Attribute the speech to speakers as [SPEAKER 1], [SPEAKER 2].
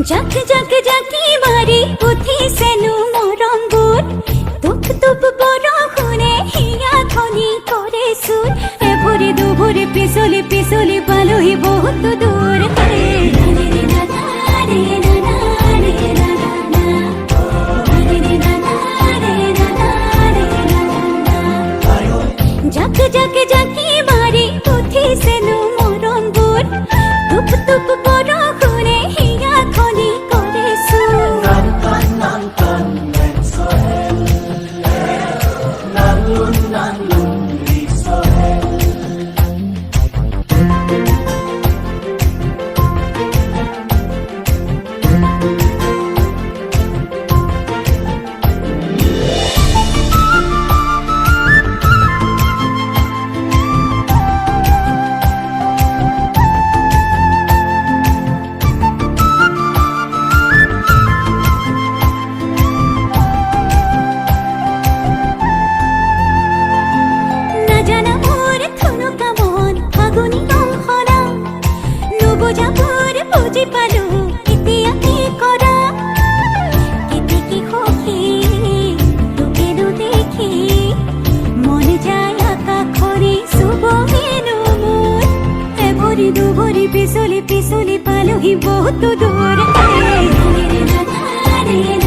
[SPEAKER 1] जाक जाक जाकी मारी उठी सेनु मोरम बुट तुप तुप बरो खुने हिया खनी करे सुर ए भोरे दु भोरे पिसोली पिसोली पालोही बहुत दूर रे रे रे दादा रे दादा रे दादा रे रे दादा रे दादा रे दादा जाक जाक जाकी मारी उठी सेनु मोरम बुट तुप तुप बरो खुने हिया खनी करे सुर বুঝি পালো এতিয়া কি কৰা কেতে কি হকি তোকে দেখি মন যায় আকাশৰে সুবহেনো মোৰ এভৰি দুভৰি পিছলি পিছলি পালোহি বহুত দূৰ ৰে ৰে দাদা ৰে